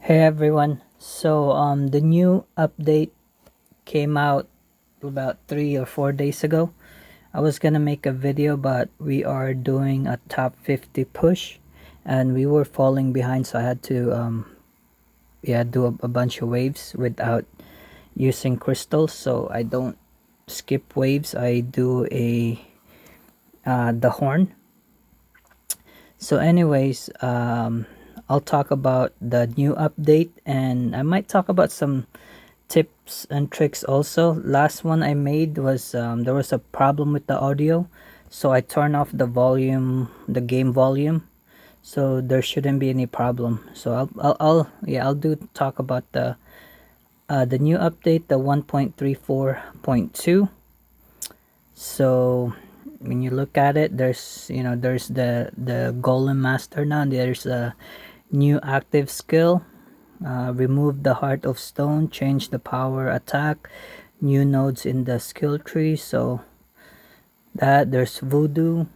Hey everyone. So the new update came out about 3 or 4 days ago. I was gonna make a video, but we are doing a top 50 push, and we were falling behind, so I had to do a bunch of waves without using crystals. So I don't skip waves. I do a the horn. So anyways, I'll talk about the new update, and I might talk about some tips and tricks also. Last one I made was there was a problem with the audio, so I turned off the volume, the game volume, so there shouldn't be any problem. So I'll do talk about the new update, the 1.34.2. So when you look at it, there's the golem master. Now there's a new active skill. Remove the heart of stone, change the power attack, new nodes in the skill tree. So that there's voodoo,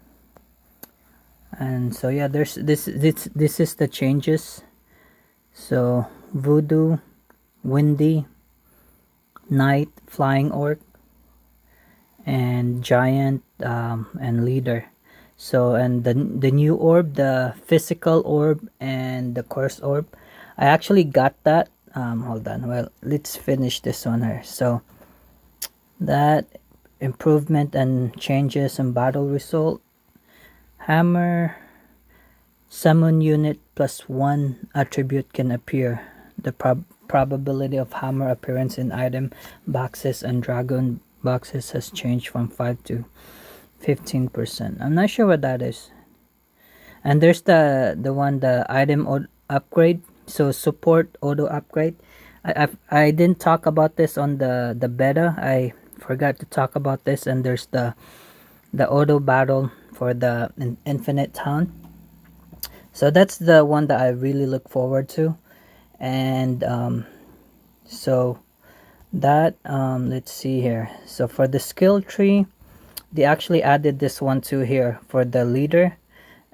and so yeah, there's this is the changes. So voodoo, windy, knight, flying orc, and giant, and leader. So, and the new orb, the physical orb and the curse orb, I actually got that. Hold on, well, let's finish this one here. So that improvement and changes in battle result. Hammer, summon unit +1 attribute can appear. The probability of hammer appearance in item boxes and dragon boxes has changed from 5 to 15%. I'm not sure what that is. And there's the item upgrade. So support auto upgrade. I didn't talk about this on the beta. I forgot to talk about this. And there's the auto battle for the infinite town. So that's the one that I really look forward to. And so that let's see here. So for the skill tree, they actually added this one too here for the leader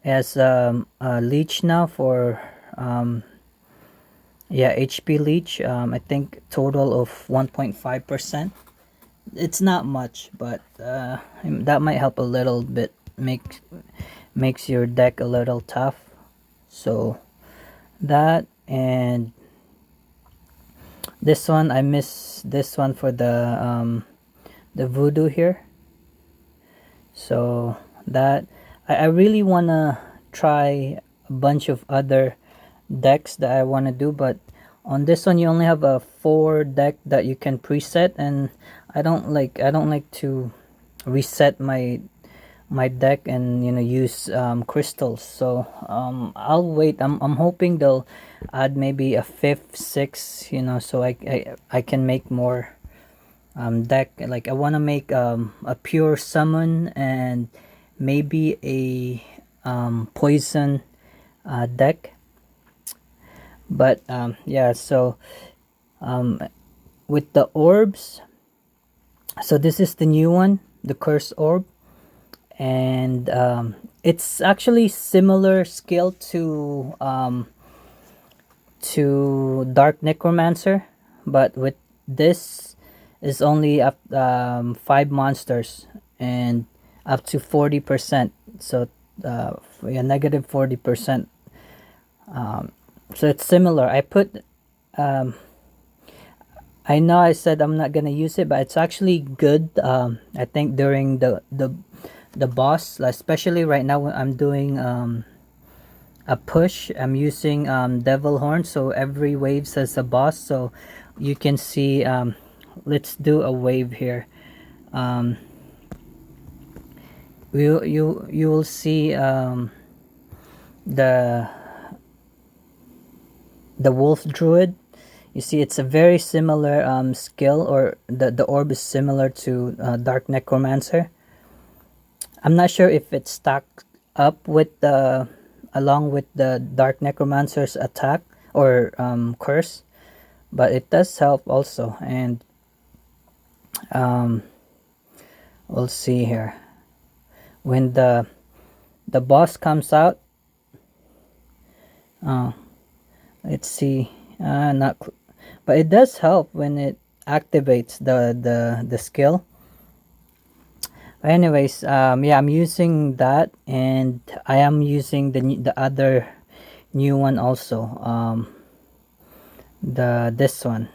as a leech now for HP leech. I think total of 1.5%. It's not much, but that might help a little bit, makes your deck a little tough. So that, and this one, I miss this one for the voodoo here. So that I really want to try a bunch of other decks that I want to do, but on this one you only have a 4 deck that you can preset, and I don't like to reset my deck and use crystals. So I'll wait. I'm hoping they'll add maybe a 5th, 6th, so I can make more deck. Like I want to make a pure summon and maybe a poison deck. But yeah, so with the orbs, so this is the new one, the curse orb, and it's actually similar skill to dark necromancer, but with this is only up 5 monsters and up to 40%. So negative 40%. So it's similar. I put I know I said I'm not gonna use it, but it's actually good. I think during the boss, especially right now when I'm doing a push, I'm using devil horn, so every wave says a boss. So you can see, let's do a wave here. You will see the wolf druid. You see it's a very similar skill, or the orb is similar to dark necromancer. I'm not sure if it's stacked up with the along with the dark necromancer's attack or curse, but it does help also. And we'll see here when the boss comes out. Let's see. Not, but it does help when it activates the skill. Anyways, yeah, I'm using that, and I am using the other new one also. This one,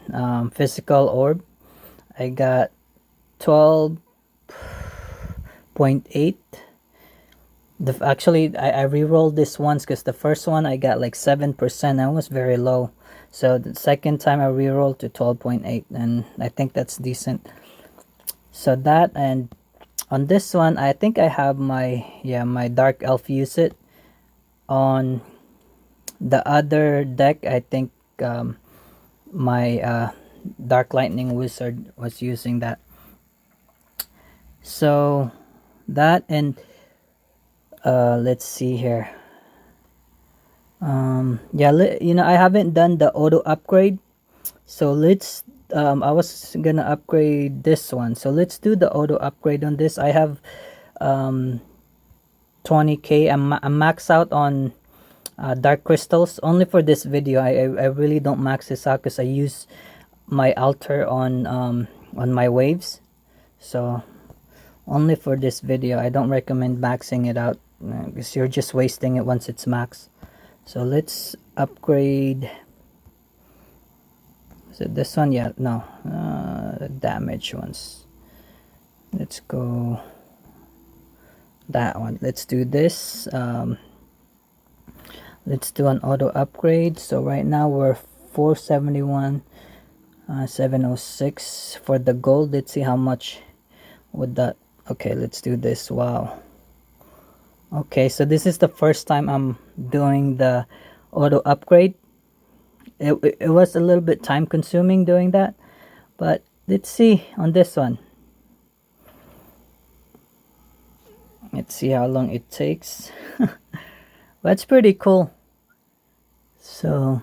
physical orb. I got 12.8. Actually, I re-rolled this once because the first one I got like 7%. That was very low. So the second time I re-rolled to 12.8, and I think that's decent. So that, and on this one, I think I have my dark elf use it. On the other deck, I think my dark lightning wizard was using that. So that, and let's see here. Yeah, I haven't done the auto upgrade, so let's I was gonna upgrade this one, so let's do the auto upgrade on this. I have 20k. I'm max out on dark crystals only for this video. I really don't max this out because I use my altar on my waves, so only for this video. I don't recommend maxing it out because you're just wasting it once it's max. So let's upgrade. Is it this one? Yeah, no, the damage ones. Let's go that one. Let's do this. Let's do an auto upgrade. So right now we're 471, 706 for the gold. Let's see how much would that. Okay, let's do this. Wow. Okay, so this is the first time I'm doing the auto upgrade. It was a little bit time consuming doing that, but let's see on this one. Let's see how long it takes. That's pretty cool. So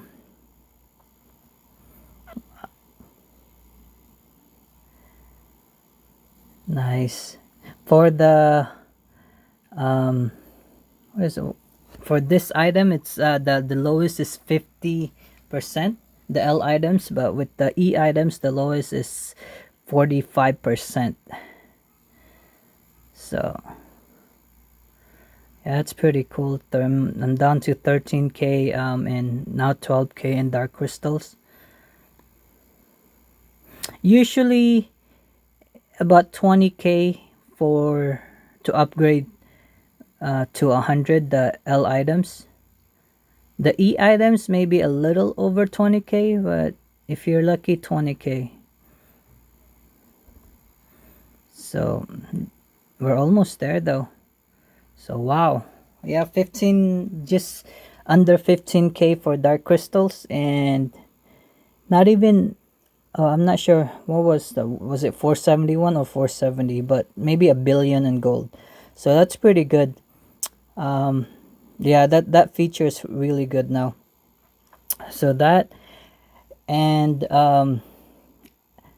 nice. For the what is it? For this item, it's the lowest is 50%, the L items, but with the E items the lowest is 45%. So yeah, that's pretty cool. I'm down to 13k and now 12k in dark crystals. Usually about 20k to upgrade to 100 the L items. The E items may be a little over 20k, but if you're lucky, 20k. So we're almost there though. So wow, yeah, 15, just under 15k for dark crystals, and not even I'm not sure what was it 471 or 470, but maybe a billion in gold. So that's pretty good. Yeah, that feature is really good now. So that, and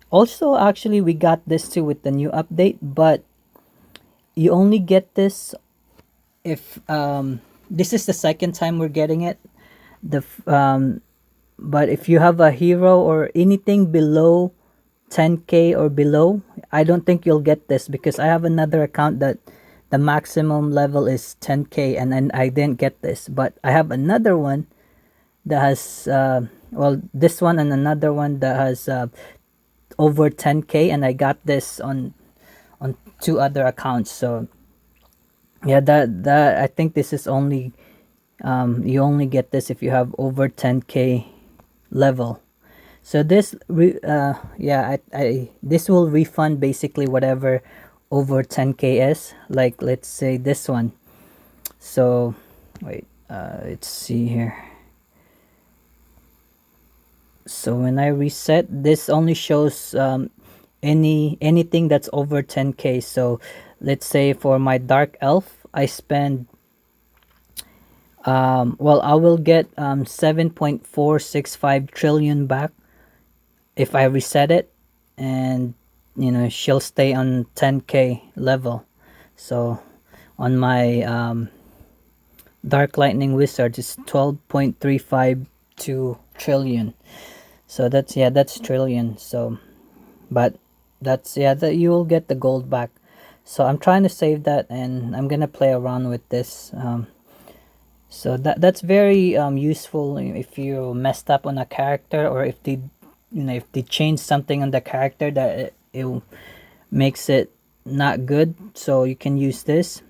also actually we got this too with the new update, but you only get this if this is the second time we're getting it. But if you have a hero or anything below 10k or below, I don't think you'll get this, because I have another account that the maximum level is 10k, and then I didn't get this. But I have another one that has well, this one and another one that has over 10k, and I got this on two other accounts. So yeah, that I think this is only you only get this if you have over 10k level. So this yeah, I this will refund basically whatever over 10k is, like let's say this one. So wait, let's see here. So when I reset, this only shows anything that's over 10k. So let's say for my dark elf, I spend well, I will get 7.465 trillion back if I reset it, and she'll stay on 10k level. So on my dark lightning wizard is 12.35 to trillion. So that's trillion. So but that's that you will get the gold back. So I'm trying to save that, and I'm gonna play around with this. So that's very useful if you messed up on a character, or if they if they change something on the character that it makes it not good, so you can use this.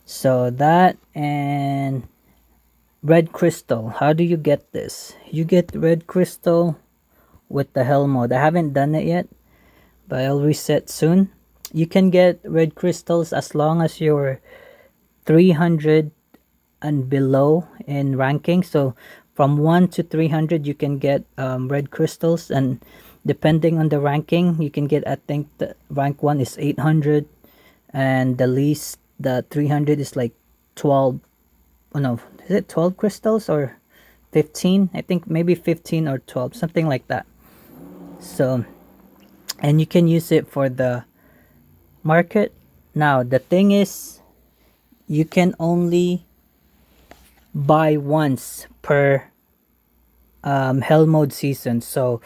So that, and red crystal, how do you get this? You get red crystal with the hell mode. I haven't done it yet, but I'll reset soon. You can get red crystals as long as you're 300 and below in ranking. So from 1 to 300 you can get red crystals, and depending on the ranking you can get, I think the rank 1 is 800, and the least, the 300, is like 12. Oh no, is it 12 crystals or 15? I think maybe 15 or 12, something like that. So, and you can use it for the market. Now the thing is, you can only buy once per hell mode season. So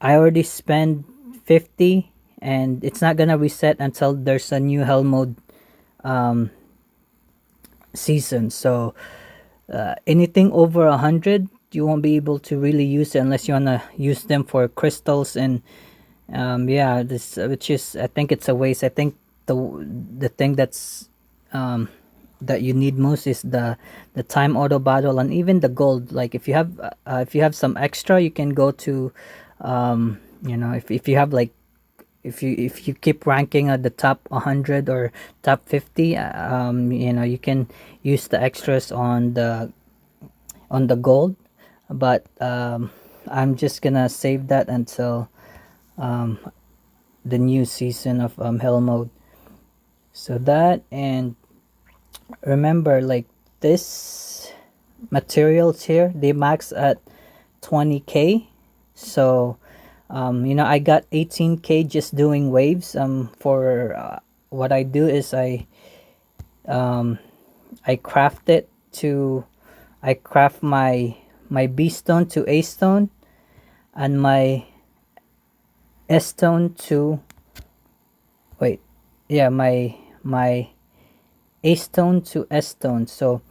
I already spent 50, and it's not gonna reset until there's a new hell mode season. So anything over 100 you won't be able to really use it unless you want to use them for crystals. And this, which is, I think it's a waste. I think the thing that's that you need most is the time auto battle, and even the gold. Like if you have some extra, you can go to if you have like, if you keep ranking at the top 100 or top 50, you can use the extras on the gold. But I'm just gonna save that until the new season of hell mode. So that, and remember, like, this materials here, they max at 20k. So I got 18k just doing waves. For what I do is I craft it to, I craft my B stone to A stone, and my S stone to, wait, yeah, my A stone to S stone. So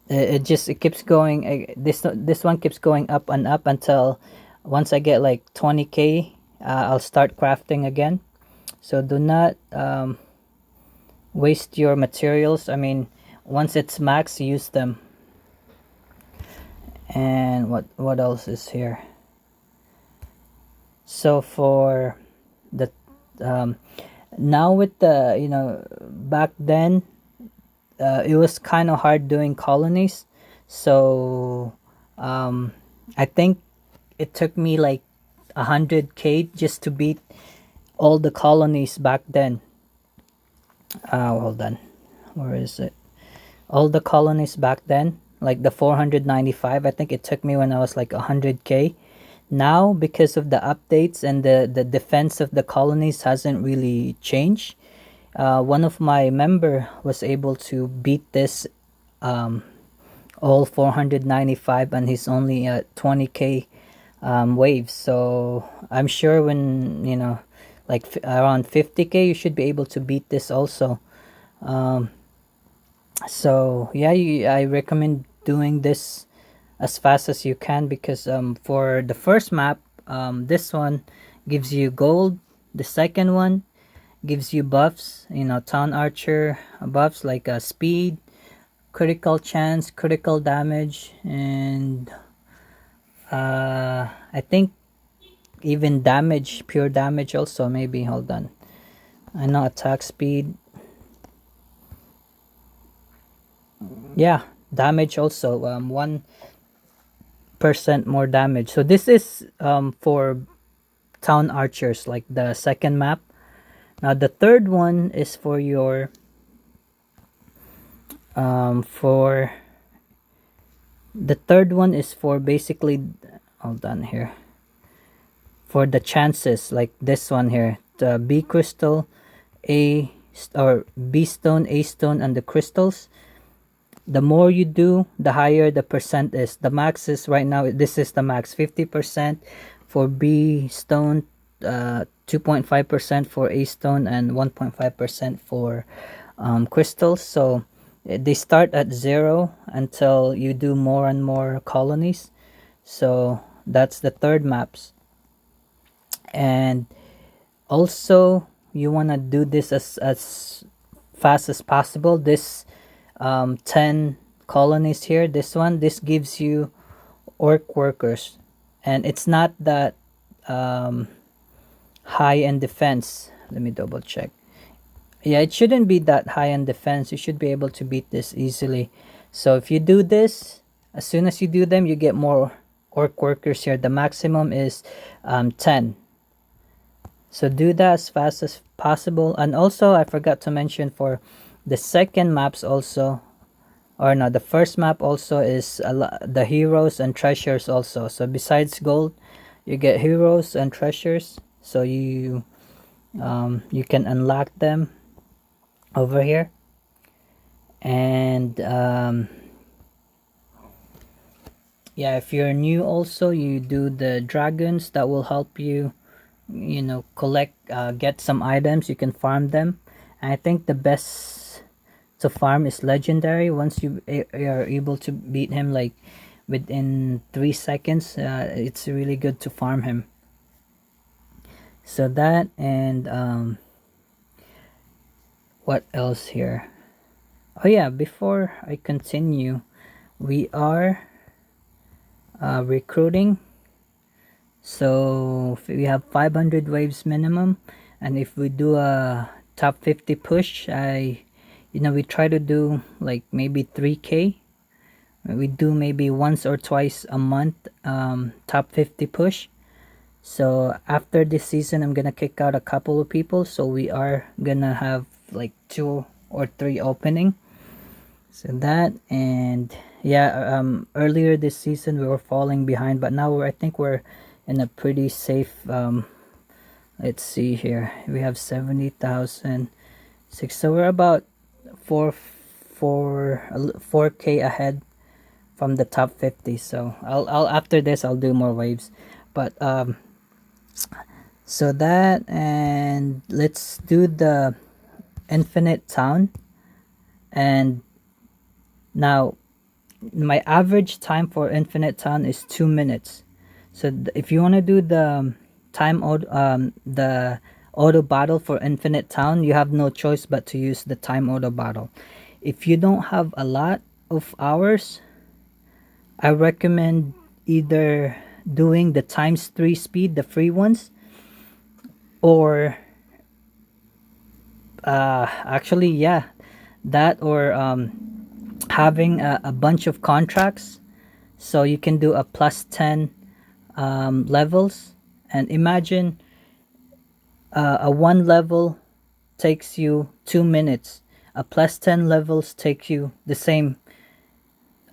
it keeps going. This one keeps going up and up until once I get like 20k, I'll start crafting again. So do not waste your materials. I mean, once it's max, use them. And what else is here? So for the now with the back then it was kind of hard doing colonies. So I think it took me like 100k just to beat all the colonies back then. Hold on, where is it? All the colonies back then, like the 495, I think it took me when I was like 100k. Now, because of the updates and the defense of the colonies hasn't really changed, one of my member was able to beat this all 495, and he's only at 20k waves. So I'm sure when like around 50k, you should be able to beat this also. So yeah, I recommend doing this as fast as you can, because for the first map, this one gives you gold. The second one gives you buffs, town archer buffs, like speed, critical chance, critical damage, and I think even damage, pure damage also, maybe. Hold on, I know attack speed, yeah, damage also, 1% more damage. So this is for town archers, like the second map. Now the third one is for your for the third one is for basically, hold on here, for the chances, like this one here, the B crystal, or B stone, A stone, and the crystals. the more you do, the higher the percent is. The max is right now, this is the max, 50% for B stone, 2.5% for A stone, and 1.5% for crystals. So they start at 0 until you do more and more colonies. So that's the third maps. And also you want to do this as fast as possible. This 10 colonies here, this gives you orc workers, and it's not that high in defense. Let me double check. Yeah, it shouldn't be that high in defense. You should be able to beat this easily. So if you do this, as soon as you do them, you get more orc workers here. The maximum is 10. So do that as fast as possible. And also, I forgot to mention, for the second maps also, or no, the first map also is the heroes and treasures also. So besides gold, you get heroes and treasures. So you can unlock them over here. And yeah, if you're new also, you do the dragons. That will help you, collect, get some items. You can farm them. And I think the best to farm is legendary. Once you are able to beat him like within 3 seconds, it's really good to farm him. So that, and what else here? Oh yeah, before I continue, we are recruiting. So we have 500 waves minimum, and if we do a top 50 push, we try to do like maybe 3k. We do maybe once or twice a month top 50 push. So after this season, I'm gonna kick out a couple of people, so we are gonna have like 2 or 3 opening. So that, and yeah, earlier this season we were falling behind, but now I think we're in a pretty safe, let's see here, we have 70,006, so we're about 4k ahead from the top 50. So I'll after this I'll do more waves, but so that, and let's do the infinite town. And now my average time for infinite town is 2 minutes. So if you want to do the the auto battle for infinite town, you have no choice but to use the time auto battle. If you don't have a lot of hours, I recommend either doing the ×3 speed, the free ones, or actually, yeah, that, or having a bunch of contracts, so you can do a +10 levels. And imagine a 1 level takes you 2 minutes. A +10 levels take you the same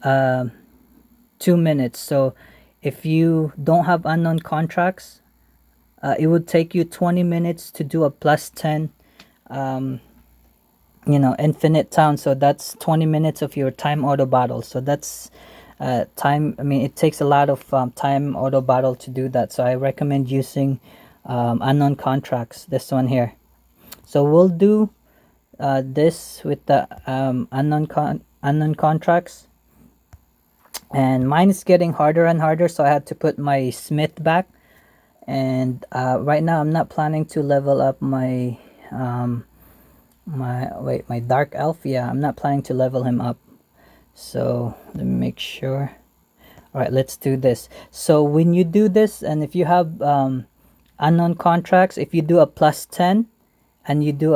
2 minutes. So if you don't have unknown contracts, it would take you 20 minutes to do a +10 infinite town. So that's 20 minutes of your time auto battle. So that's time, I mean, it takes a lot of time auto battle to do that. So I recommend using unknown contracts, this one here. So we'll do this with the unknown contracts, and mine is getting harder and harder, so I had to put my smith back. And right now I'm not planning to level up my my dark elf. Yeah, I'm not planning to level him up. So let me make sure. All right, let's do this. So when you do this, and if you have unknown contracts, if you do a +10 and you do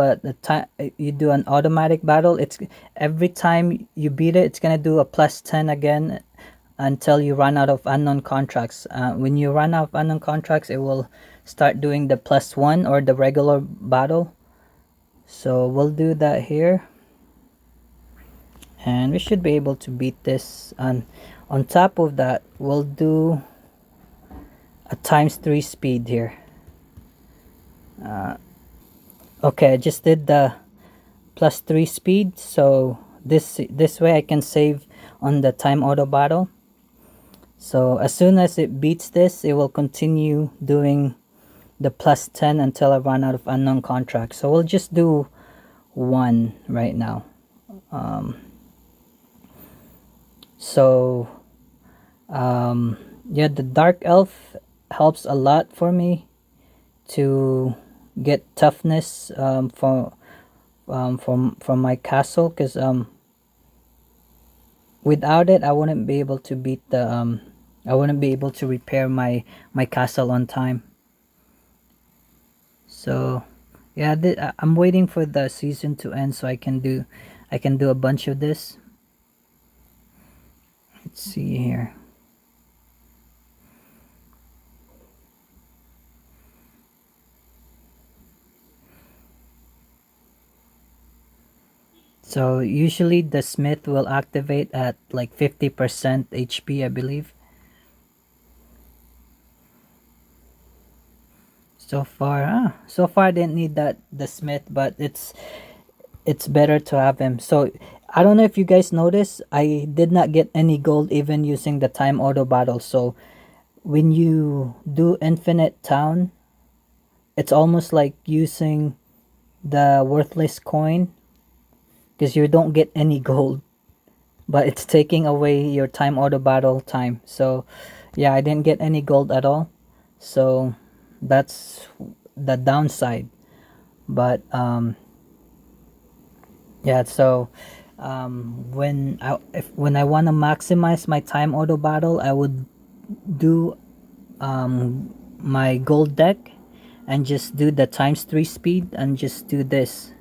you do an automatic battle, it's every time you beat it, it's gonna do a +10 again until you run out of unknown contracts. When you run out of unknown contracts, it will start doing the +1 or the regular battle. So we'll do that here, and we should be able to beat this. And on top of that, we'll do a ×3 speed here. Okay, I just did the +3 speed, so this way I can save on the time auto battle. So as soon as it beats this, it will continue doing the plus 10 until I run out of unknown contracts. So we'll just do one right now. Yeah, the dark elf helps a lot for me to get toughness from my castle, because without it I wouldn't be able to beat the I wouldn't be able to repair my castle on time. So yeah, I'm waiting for the season to end so I can do a bunch of this. Let's see here. So usually the smith will activate at like 50% HP, I believe. So far I didn't need the smith, but it's better to have him. So I don't know if you guys noticed, I did not get any gold even using the time auto battle. So when you do infinite town, it's almost like using the worthless coin, because you don't get any gold, but it's taking away your time auto battle time. So yeah, I didn't get any gold at all, so that's the downside. But yeah, so when I want to maximize my time auto battle, I would do my gold deck and just do the times 3 speed and just do this.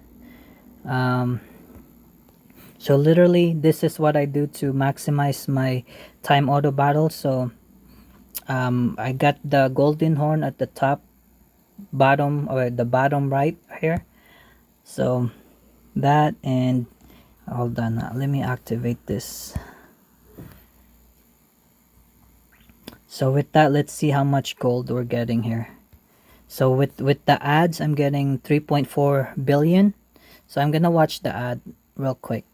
So literally this is what I do to maximize my time auto battle. So I got the golden horn at the top bottom, or the bottom right here. So that, and hold on, let me activate this. So with that, let's see how much gold we're getting here. So with the ads, I'm getting 3.4 billion. So I'm gonna watch the ad real quick.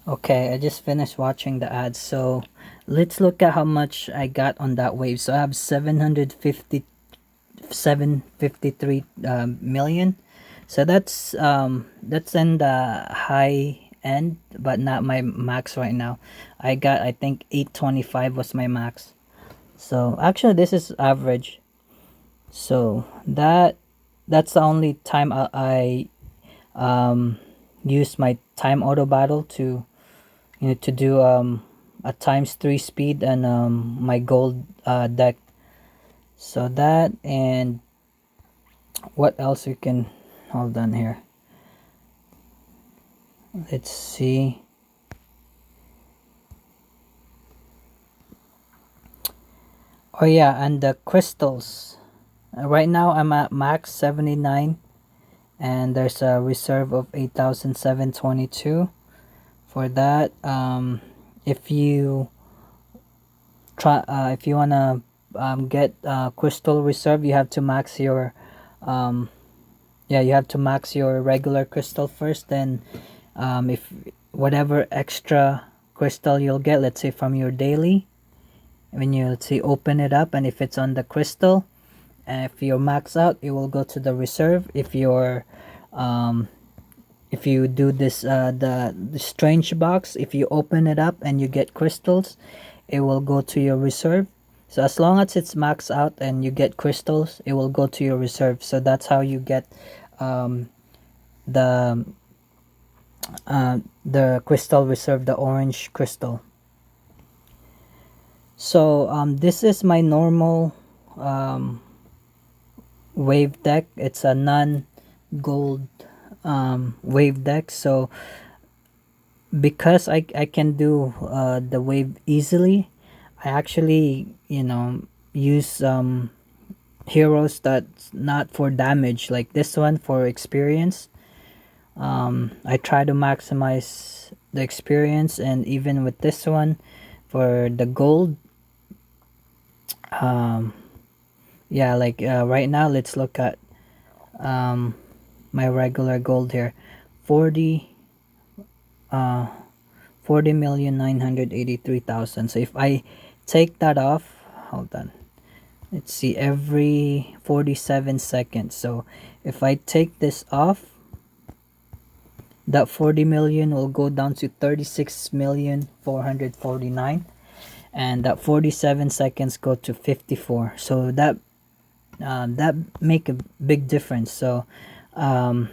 Okay, I just finished watching the ads. So let's look at how much I got on that wave. So I have 753 million. So that's in the high end, but not my max right now. I think 825 was my max. So actually this is average. So that's the only time I use my time auto battle to to do a times 3 speed and my gold deck. So that, and what else we can, hold on here, let's see. Oh yeah, and the crystals. Right now I'm at max 79, and there's a reserve of 8,722 for that. If you try, if you wanna get crystal reserve, you have to max your you have to max your regular crystal first. Then if whatever extra crystal you'll get, let's say from your daily, when you, let's say, open it up, and if it's on the crystal, and if you're max out, it will go to the reserve. If you're if you do this the strange box, if you open it up and you get crystals, it will go to your reserve. So as long as it's maxed out and you get crystals, it will go to your reserve. So that's how you get the crystal reserve, the orange crystal. So this is my normal wave deck. It's a non-gold wave deck. So because I can do the wave easily, I actually use heroes that's not for damage, like this one for experience. I try to maximize the experience, and even with this one for the gold, yeah, like right now, let's look at my regular gold here. 40 40,983,000. So if I take that off, hold on, let's see, every 47 seconds. So if I take this off, that 40 million will go down to 36,449, and that 47 seconds go to 54. So that make a big difference. So on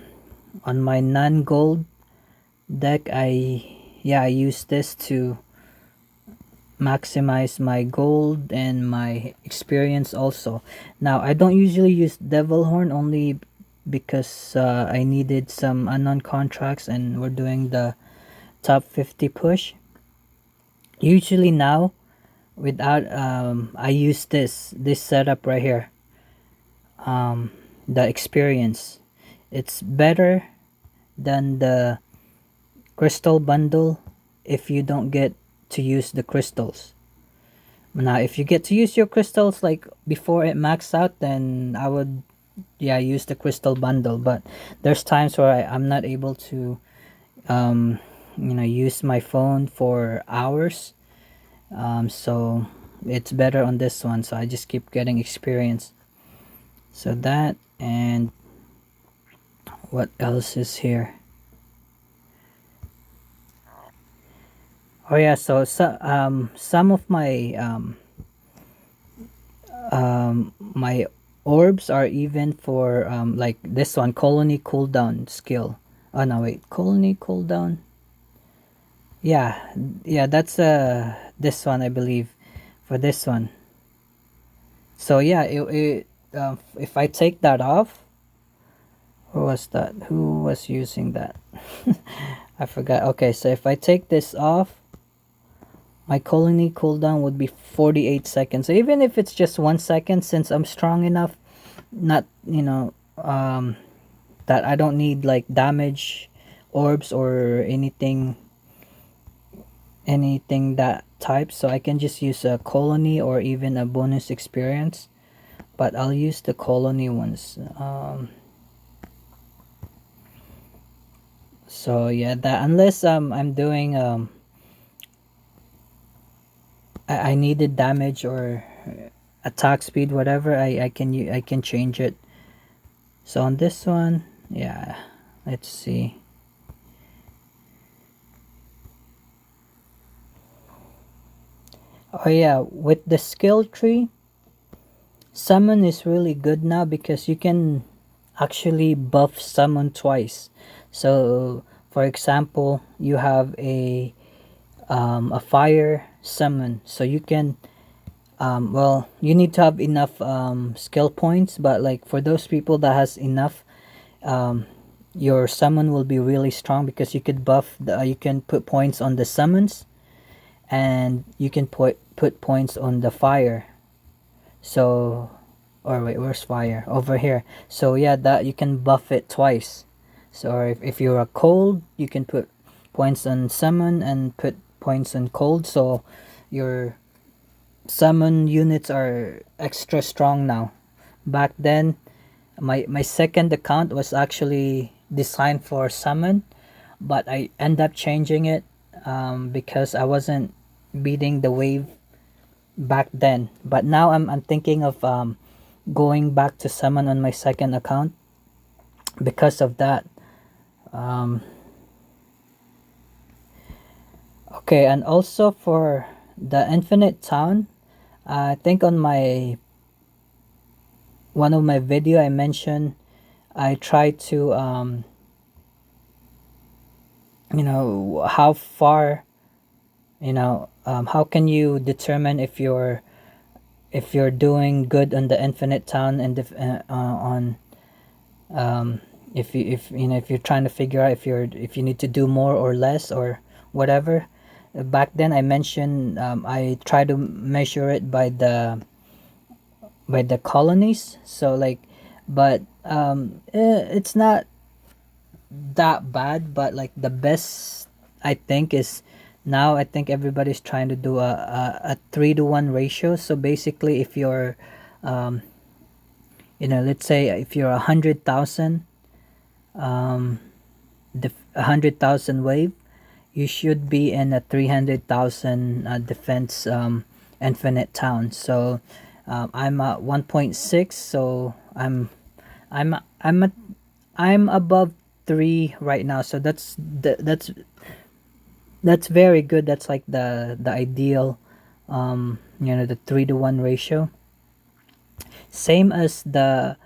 my non-gold deck, I use this to maximize my gold and my experience also. Now I don't usually use devil horn, only because I needed some unknown contracts and we're doing the top 50 push. Usually now, without I use this setup right here, the experience. It's better than the crystal bundle if you don't get to use the crystals. Now if you get to use your crystals like before it maxed out, then I would use the crystal bundle. But there's times where I'm not able to use my phone for hours, so it's better on this one, so I just keep getting experience. So that, and what else is here? Oh yeah, so some of my my orbs are even for like this one, colony cooldown skill. Oh no, wait, colony cooldown. Yeah, that's this one, I believe, for this one. So yeah, if I take that off, who was that? Who was using that? I forgot. Okay, so if I take this off, my colony cooldown would be 48 seconds. So even if it's just 1 second, since I'm strong enough, not that I don't need like damage orbs or anything that type, so I can just use a colony or even a bonus experience, but I'll use the colony ones. So yeah, that, unless I'm doing I needed damage or attack speed, whatever, I can change it. So on this one, yeah, let's see. Oh yeah, with the skill tree, summon is really good now because you can actually buff summon twice. So for example, you have a fire summon, so you can well, you need to have enough skill points, but like for those people that has enough, your summon will be really strong because you could buff you can put points on the summons, and you can put points on the fire. So, or wait, where's fire? Over here. So yeah, that you can buff it twice. So if you're a cold, you can put points on summon and put points on cold, so your summon units are extra strong now. Back then, my second account was actually designed for summon, but I end up changing it because I wasn't beating the wave back then. But now I'm thinking of going back to summon on my second account because of that. Okay, and also for the infinite town, I think on my one of my video I mentioned I tried to how far, how can you determine if you're doing good on the infinite town, and on if you're trying to figure out if you need to do more or less or whatever. Back then I mentioned I try to measure it by the colonies, so like, but it's not that bad, but like the best I think is, now I think everybody's trying to do a 3-to-1 ratio. So basically if you're let's say if you're 100,000 the 100,000 wave, you should be in a 300,000 defense infinite town. So I'm at 1.6, so I'm I'm at, I'm above 3 right now. So that's very good. That's like the ideal, the 3-to-1 ratio. Same as the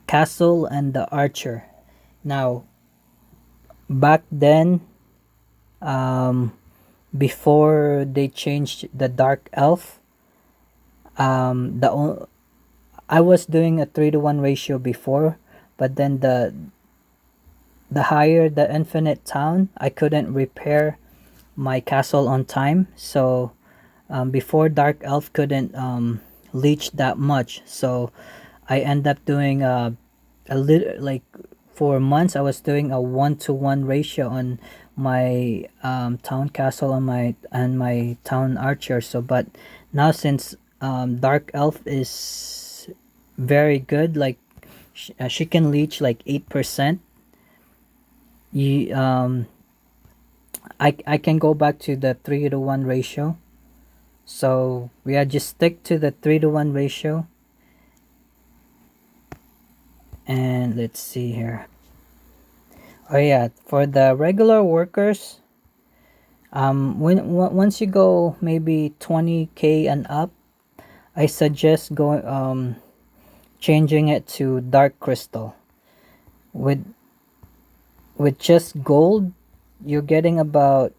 castle and the archer. Now, back then, um, before they changed the dark elf, I was doing a 3-to-1 ratio before, but then the higher the infinite town, I couldn't repair my castle on time. So before dark elf couldn't leech that much, so I end up doing a little, like, for months I was doing a 1-to-1 ratio on my town castle and my town archer. So but now, since dark elf is very good, like she can leech like 8%, you I can go back to the 3-to-1 ratio. So yeah, just stick to the 3-to-1 ratio. And let's see here. Oh yeah, for the regular workers, once you go maybe 20k and up, I suggest going changing it to dark crystal. With just gold, you're getting about,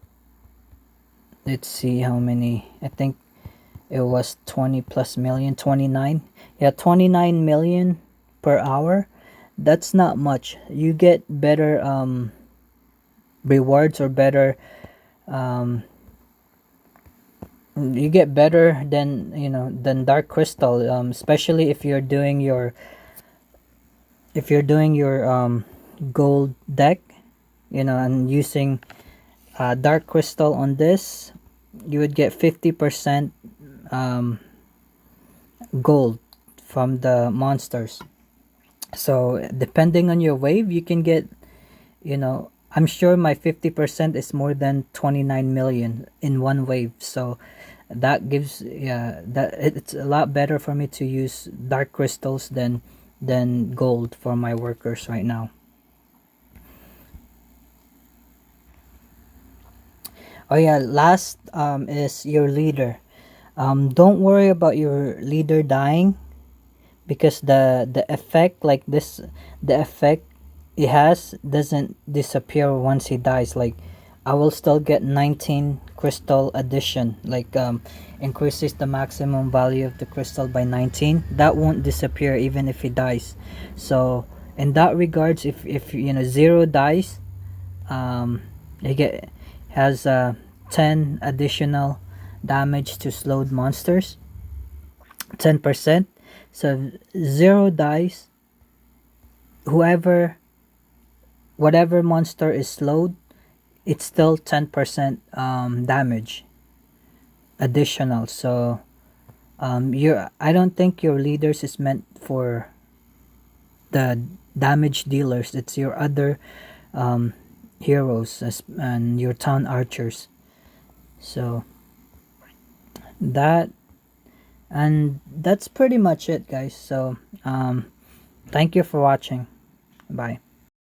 let's see how many. I think it was 20 plus million, 29. Yeah, 29 million per hour. That's not much. You get better rewards, or better you get better than dark crystal, especially if you're doing your gold deck, and using dark crystal on this. You would get 50% gold from the monsters. So depending on your wave, you can get, I'm sure my 50% is more than 29 million in one wave. So that gives, yeah, that it's a lot better for me to use dark crystals than gold for my workers right now. Oh yeah, last is your leader. Don't worry about your leader dying, because the effect, like this, the effect it has doesn't disappear once he dies. Like, I will still get 19 crystal addition, like increases the maximum value of the crystal by 19. That won't disappear even if he dies. So in that regards, if zero dies, he has 10 additional damage to slowed monsters, 10%. So zero dies, whatever monster is slowed, it's still 10% damage additional. So I don't think your leaders is meant for the damage dealers. It's your other heroes and your town archers. So that's pretty much it, guys. So thank you for watching. Bye.